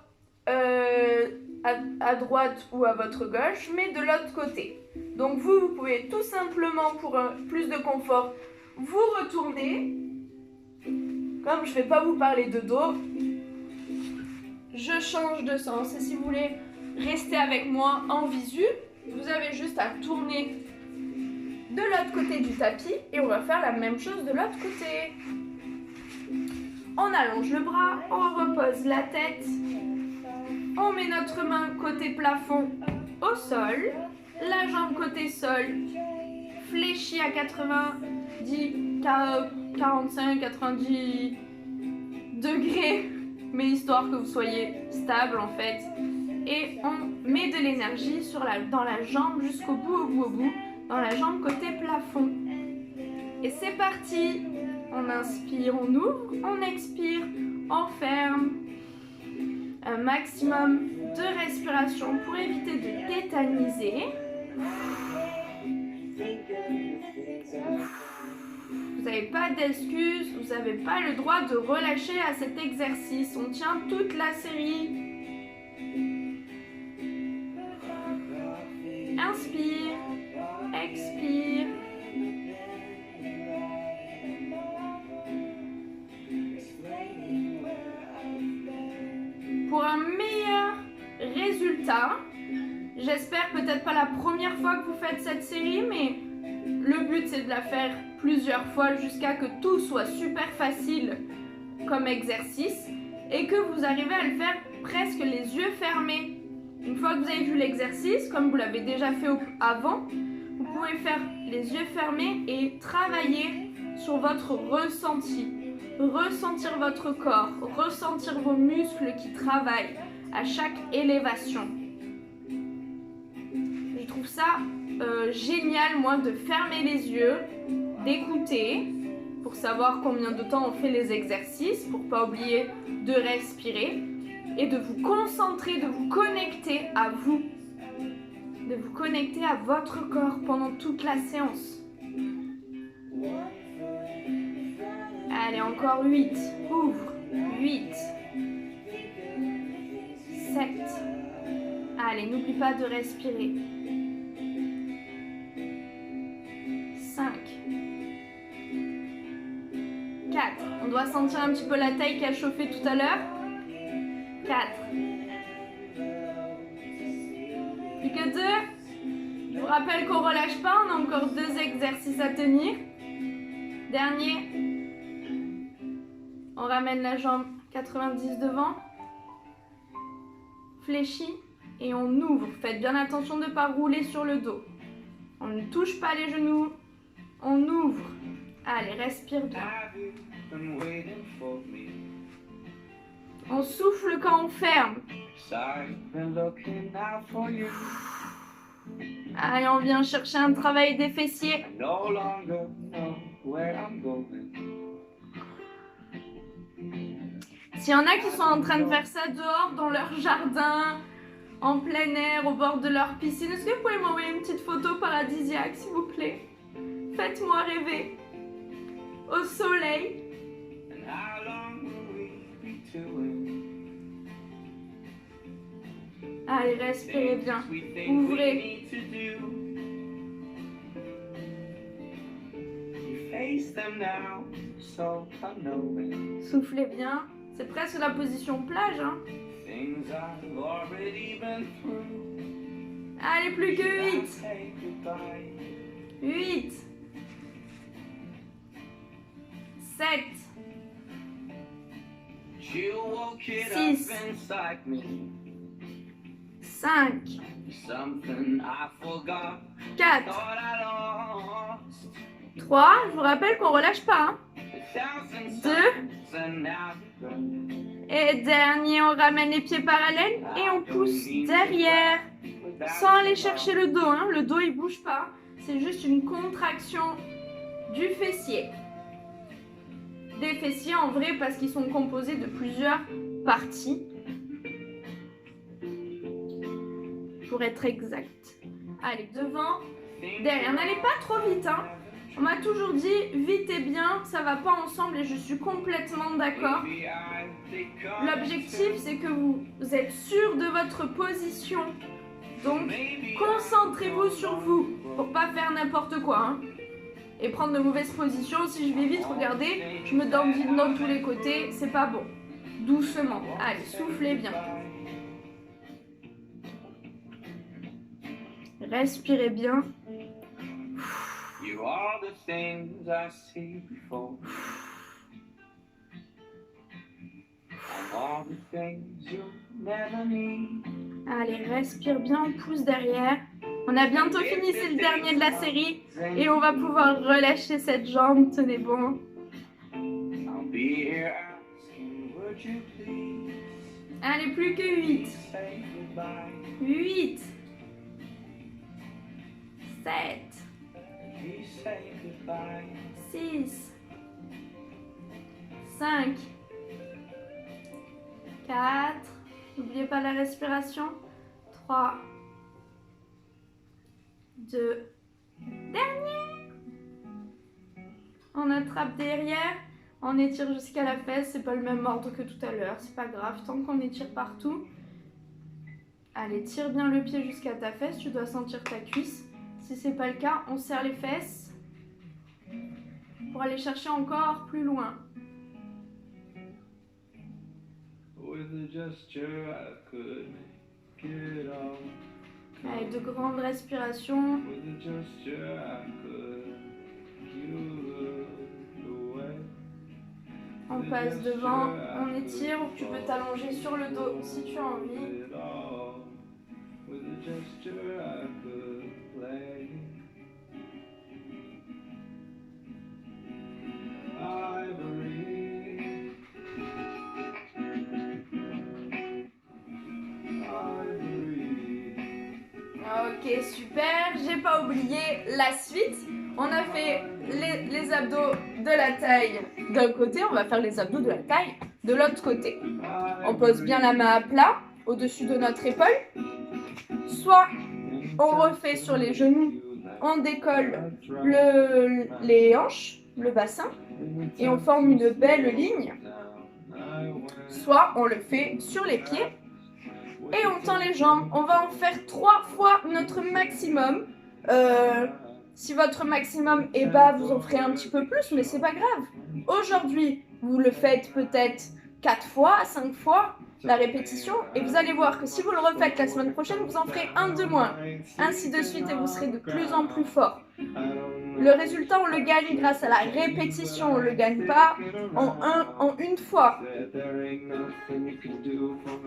à droite ou à votre gauche, mais de l'autre côté. Donc vous pouvez tout simplement, pour plus de confort, vous retourner. Comme je ne vais pas vous parler de dos, je change de sens. Et si vous voulez rester avec moi en visu, vous avez juste à tourner de l'autre côté du tapis et on va faire la même chose de l'autre côté. On allonge le bras, on repose la tête, on met notre main côté plafond au sol, la jambe côté sol, fléchie à 90, 45, 90 degrés, mais histoire que vous soyez stable en fait. Et on met de l'énergie dans la jambe jusqu'au bout, dans la jambe côté plafond. Et c'est parti. On inspire, on ouvre, on expire, on ferme. Un maximum de respiration pour éviter de tétaniser. Vous n'avez pas d'excuses, vous n'avez pas le droit de relâcher à cet exercice. On tient toute la série. Inspire, expire. Pour un meilleur résultat, j'espère peut-être pas la première fois que vous faites cette série, mais le but c'est de la faire plusieurs fois jusqu'à que tout soit super facile comme exercice et que vous arrivez à le faire presque les yeux fermés. Une fois que vous avez vu l'exercice, comme vous l'avez déjà fait avant, vous pouvez faire les yeux fermés et travailler sur votre ressenti. Ressentir votre corps, ressentir vos muscles qui travaillent à chaque élévation. Je trouve ça génial, moi, de fermer les yeux, d'écouter pour savoir combien de temps on fait les exercices, pour pas oublier de respirer et de vous concentrer, de vous connecter à vous, de vous connecter à votre corps pendant toute la séance. Allez, encore 8. Ouvre. 8. 7. Allez, n'oublie pas de respirer. 5. 4. On doit sentir un petit peu la taille qui a chauffé tout à l'heure. 4. Plus que 2. Je vous rappelle qu'on ne relâche pas, on a encore 2 exercices à tenir. Dernier. On ramène la jambe 90 devant, fléchit et on ouvre. Faites bien attention de ne pas rouler sur le dos. On ne touche pas les genoux, on ouvre. Allez, respire bien. On souffle quand on ferme. Allez, on vient chercher un travail des fessiers. S'il y en a qui sont en train de faire ça dehors, dans leur jardin, en plein air, au bord de leur piscine, est-ce que vous pouvez m'envoyer une petite photo paradisiaque, s'il vous plaît? Faites-moi rêver. Au soleil. Allez, respirez bien. Ouvrez. Soufflez bien. C'est presque la position plage, hein. Allez, plus que 8. 8. 7. 6. 5. 4, 3, je vous rappelle qu'on relâche pas, hein. 2, et dernier, on ramène les pieds parallèles et on pousse derrière, sans aller chercher le dos, hein. Le dos il bouge pas, c'est juste une contraction du fessier. Des fessiers en vrai parce qu'ils sont composés de plusieurs parties, pour être exact. Allez, devant, derrière, n'allez pas trop vite, hein. On m'a toujours dit, vite et bien, ça va pas ensemble et je suis complètement d'accord. L'objectif, c'est que vous êtes sûr de votre position. Donc, concentrez-vous sur vous pour pas faire n'importe quoi, hein. Et prendre de mauvaises positions. Si je vais vite, regardez, je me dandine dans tous les côtés, c'est pas bon. Doucement. Allez, soufflez bien. Respirez bien. Allez, respire bien, on pousse derrière. On a bientôt fini, c'est le dernier de la série. Et on va pouvoir relâcher cette jambe, tenez bon. Allez, plus que 8. 8. 7. 6. 5. 4. N'oubliez pas la respiration. 3. 2. Dernier. On attrape derrière. On étire jusqu'à la fesse. C'est pas le même ordre que tout à l'heure. C'est pas grave. Tant qu'on étire partout. Allez, tire bien le pied jusqu'à ta fesse. Tu dois sentir ta cuisse. Si c'est pas le cas, on serre les fesses pour aller chercher encore plus loin. Allez, de grandes respirations. On passe devant, on étire, ou tu peux t'allonger sur le dos si tu as envie. Ok, super. J'ai pas oublié la suite. On a fait les abdos de la taille d'un côté. On va faire les abdos de la taille de l'autre côté. On pose bien la main à plat au-dessus de notre épaule. Soit on refait sur les genoux, on décolle les hanches, le bassin, et on forme une belle ligne. Soit on le fait sur les pieds et on tend les jambes. On va en faire 3 fois notre maximum. Si votre maximum est bas, vous en ferez un petit peu plus, mais c'est pas grave. Aujourd'hui, vous le faites peut-être 4 fois, 5 fois la répétition, et vous allez voir que si vous le refaites la semaine prochaine, vous en ferez un de moins. Ainsi de suite, et vous serez de plus en plus fort. Le résultat, on le gagne grâce à la répétition, on ne le gagne pas en une fois. Je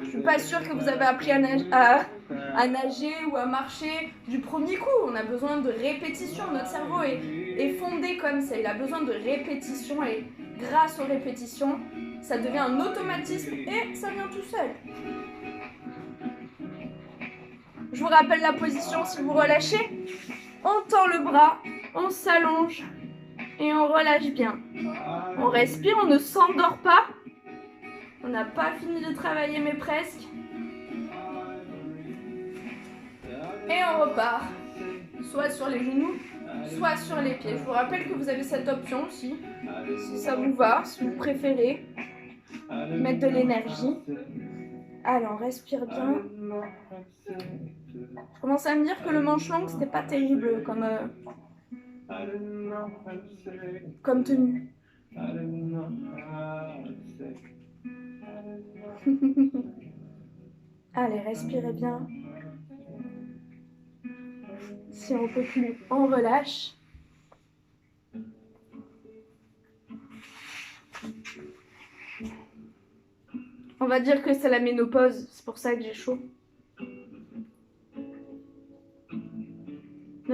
ne suis pas sûre que vous avez appris à nager ou à marcher du premier coup. On a besoin de répétition. Notre cerveau est fondé comme ça. Il a besoin de répétition et grâce aux répétitions, ça devient un automatisme et ça vient tout seul. Je vous rappelle la position si vous relâchez. On tend le bras, on s'allonge et on relâche bien. On respire, on ne s'endort pas. On n'a pas fini de travailler mais presque. Et on repart. Soit sur les genoux, soit sur les pieds. Je vous rappelle que vous avez cette option aussi. Si ça vous va, si vous préférez mettre de l'énergie. Allez, on respire bien. Je commence à me dire que le manche long, c'était pas terrible comme tenue. Allez, respirez bien. Si on peut plus, on relâche. On va dire que c'est la ménopause, c'est pour ça que j'ai chaud.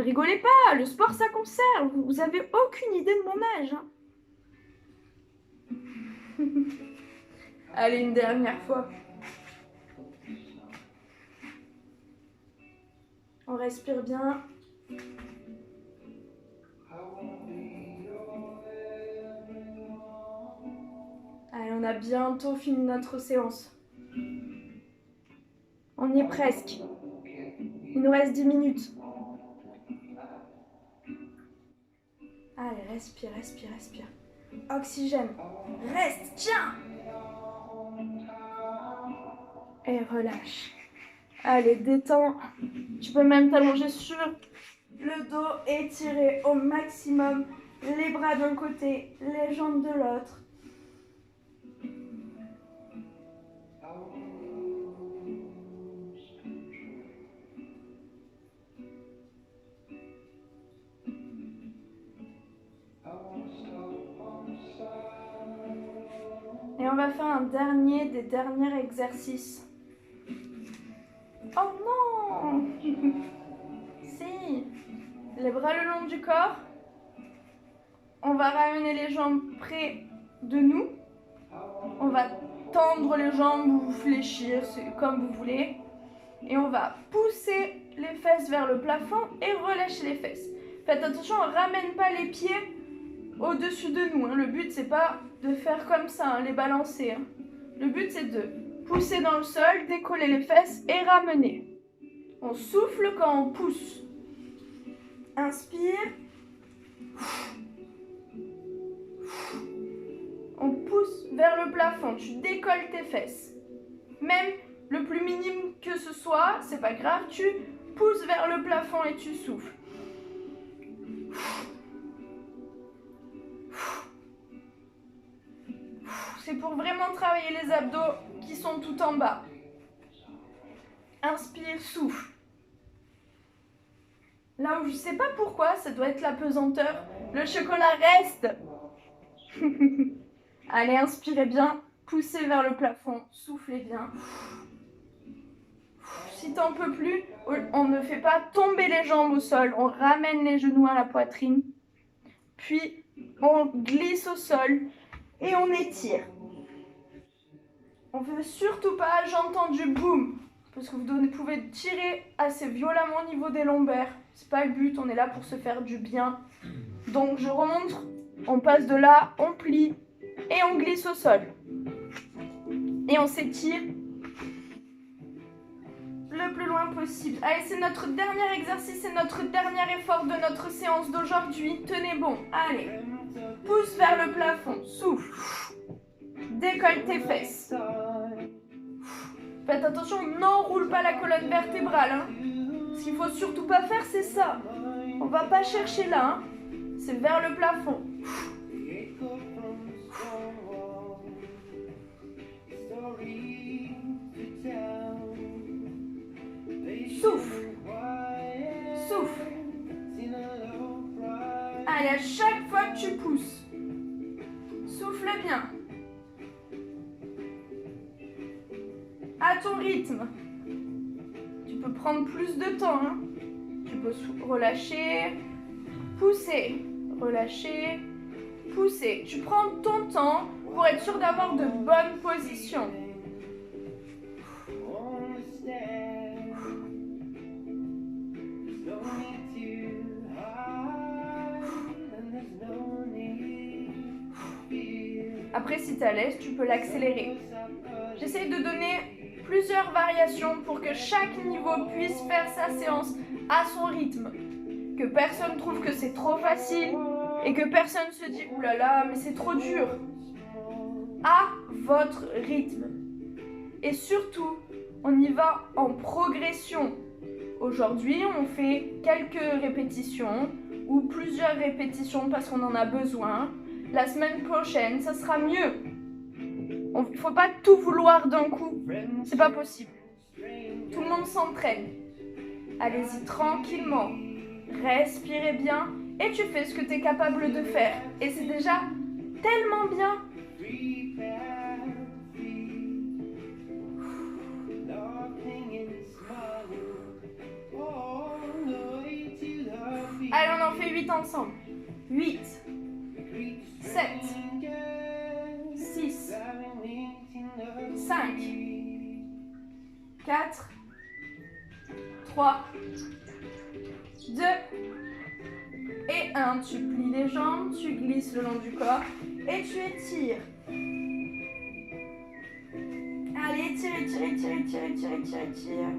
Ne rigolez pas, le sport ça conserve. Vous avez aucune idée de mon âge. Hein. Allez, une dernière fois. On respire bien. Allez, on a bientôt fini notre séance. On y est presque. Il nous reste 10 minutes. Allez, respire, respire, respire. Oxygène. Reste, tiens. Et relâche. Allez, détends. Tu peux même t'allonger sur le dos et étirer au maximum les bras d'un côté, les jambes de l'autre. Et on va faire un des derniers exercices. Oh non! Si! Les bras le long du corps. On va ramener les jambes près de nous. On va tendre les jambes ou fléchir, c'est comme vous voulez. Et on va pousser les fesses vers le plafond et relâcher les fesses. Faites attention, on ne ramène pas les pieds au-dessus de nous. Hein. Le but, c'est pas de faire comme ça, hein, les balancer. Hein. Le but, c'est de pousser dans le sol, décoller les fesses et ramener. On souffle quand on pousse. Inspire. On pousse vers le plafond. Tu décolles tes fesses. Même le plus minime que ce soit, c'est pas grave. Tu pousses vers le plafond et tu souffles. C'est pour vraiment travailler les abdos qui sont tout en bas. Inspire, souffle. Là où je sais pas pourquoi, ça doit être la pesanteur. Le chocolat reste. Allez, inspirez bien. Poussez vers le plafond. Soufflez bien. Si t'en peux plus, on ne fait pas tomber les jambes au sol. On ramène les genoux à la poitrine. Puis, on glisse au sol et on étire. On ne veut surtout pas, j'ai entendu boum. Parce que vous pouvez tirer assez violemment au niveau des lombaires. C'est pas le but, on est là pour se faire du bien. Donc je remonte, on passe de là, on plie et on glisse au sol. Et on s'étire le plus loin possible. Allez, c'est notre dernier exercice, c'est notre dernier effort de notre séance d'aujourd'hui. Tenez bon, allez. Pousse vers le plafond, souffle. Décolle tes fesses. Faites attention, n'enroule pas la colonne vertébrale. Hein. Ce qu'il ne faut surtout pas faire, c'est ça. On ne va pas chercher là. Hein. C'est vers le plafond. Souffle. Souffle. Allez, à chaque fois que tu pousses, souffle bien. À ton rythme. Tu peux prendre plus de temps. Hein. Tu peux relâcher, pousser, relâcher, pousser. Tu prends ton temps pour être sûr d'avoir de bonnes positions. Après, si tu es à l'aise, tu peux l'accélérer. J'essaye de donner plusieurs variations pour que chaque niveau puisse faire sa séance à son rythme. Que personne trouve que c'est trop facile et que personne se dit « Ouh là là, mais c'est trop dur ». À votre rythme. Et surtout, on y va en progression. Aujourd'hui, on fait quelques répétitions ou plusieurs répétitions parce qu'on en a besoin. La semaine prochaine, ça sera mieux. Il ne faut pas tout vouloir d'un coup. C'est pas possible. Tout le monde s'entraîne. Allez-y tranquillement. Respirez bien et tu fais ce que tu es capable de faire. Et c'est déjà tellement bien. Allez, on en fait 8 ensemble. 8, 7, 6, 5, 4, 3, 2 et 1. Tu plies les jambes, tu glisses le long du corps et tu étires. Allez, étire, étire, étire, étire, étire, étire, étire.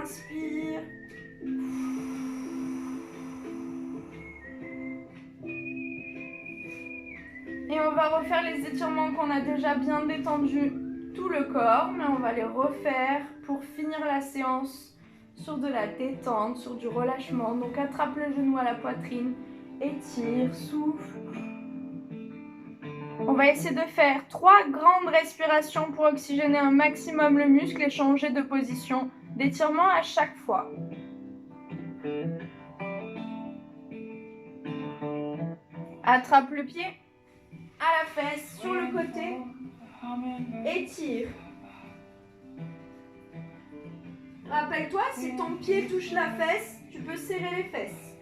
Inspire. Et on va refaire les étirements qu'on a déjà bien détendus tout le corps, mais on va les refaire pour finir la séance sur de la détente, sur du relâchement. Donc attrape le genou à la poitrine, étire, souffle. On va essayer de faire 3 grandes respirations pour oxygéner un maximum le muscle et changer de position d'étirement à chaque fois. Attrape le pied à la fesse, sur le côté, étire. Rappelle-toi, si ton pied touche la fesse, tu peux serrer les fesses.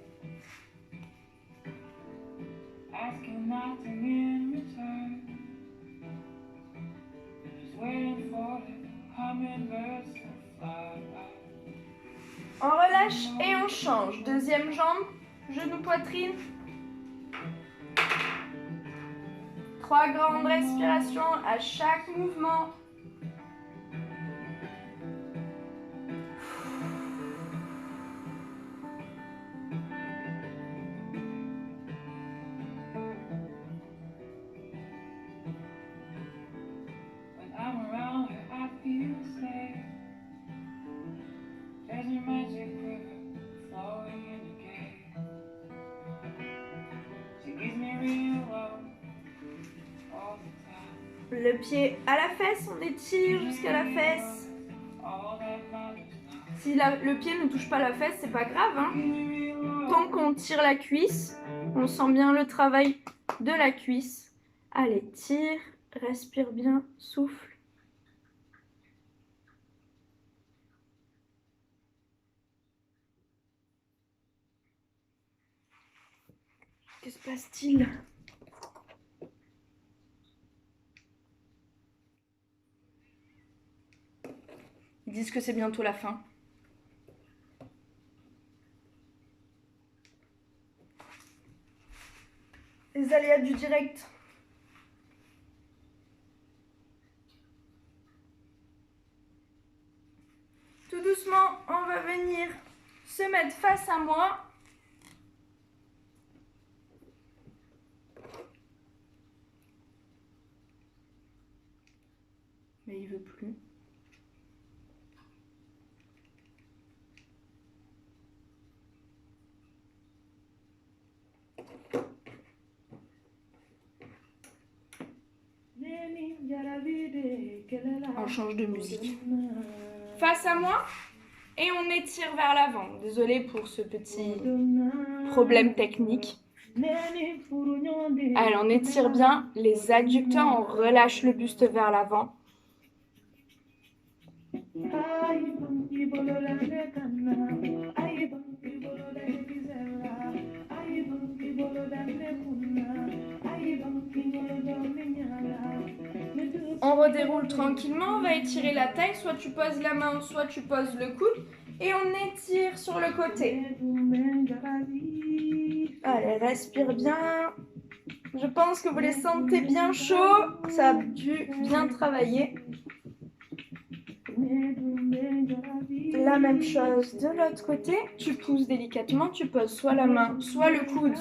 On relâche et on change. Deuxième jambe, genou, poitrine. 3 grandes respirations à chaque mouvement. Le pied à la fesse, on étire jusqu'à la fesse. Si le pied ne touche pas la fesse, c'est pas grave, hein. Tant qu'on tire la cuisse, on sent bien le travail de la cuisse. Allez, tire, respire bien, souffle. Que se passe-t-il ? Ils disent que c'est bientôt la fin. Les aléas du direct. Tout doucement, on va venir se mettre face à moi. Mais il veut plus. On change de musique. Face à moi et on étire vers l'avant. Désolée pour ce petit problème technique. Allez, on étire bien les adducteurs, on relâche le buste vers l'avant. On redéroule tranquillement, on va étirer la taille, soit tu poses la main, soit tu poses le coude et on étire sur le côté. Allez, respire bien. Je pense que vous les sentez bien chauds, ça a dû bien travailler. La même chose de l'autre côté, tu pousses délicatement, tu poses soit la main, soit le coude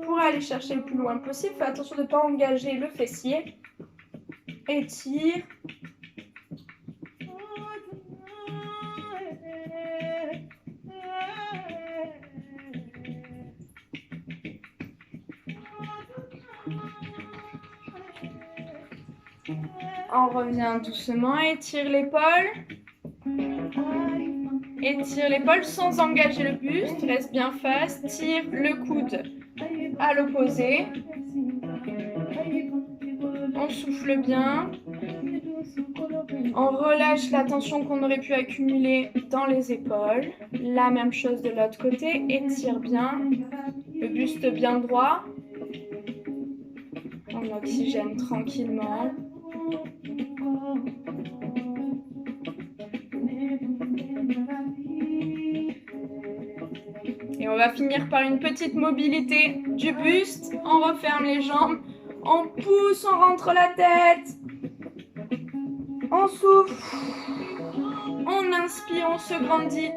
pour aller chercher le plus loin possible. Fais attention de ne pas engager le fessier. Étire. On revient doucement, étire l'épaule. Étire l'épaule sans engager le buste, reste bien face. Tire le coude à l'opposé. On souffle bien. On relâche la tension qu'on aurait pu accumuler dans les épaules. La même chose de l'autre côté. Étire bien. Le buste bien droit. On oxygène tranquillement. Et on va finir par une petite mobilité du buste. On referme les jambes. On pousse, on rentre la tête. On souffle. On inspire, on se grandit.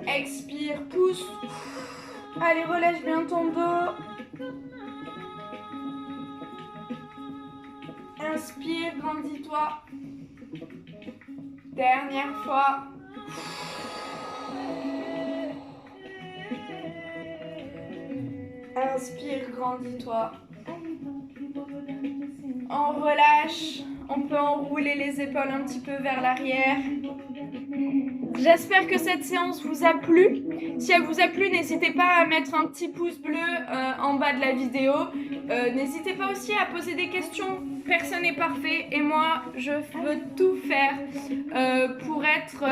Expire, pousse. Allez, relâche bien ton dos. Inspire, grandis-toi. Dernière fois. Inspire, grandis-toi. On relâche. On peut enrouler les épaules un petit peu vers l'arrière. J'espère que cette séance vous a plu. Si elle vous a plu, n'hésitez pas à mettre un petit pouce bleu en bas de la vidéo. N'hésitez pas aussi à poser des questions. Personne n'est parfait et moi, je veux tout faire pour être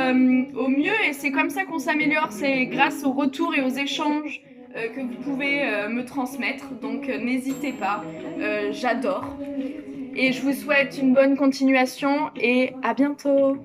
au mieux. Et c'est comme ça qu'on s'améliore. C'est grâce aux retours et aux échanges que vous pouvez me transmettre. Donc n'hésitez pas. J'adore. Et je vous souhaite une bonne continuation et à bientôt.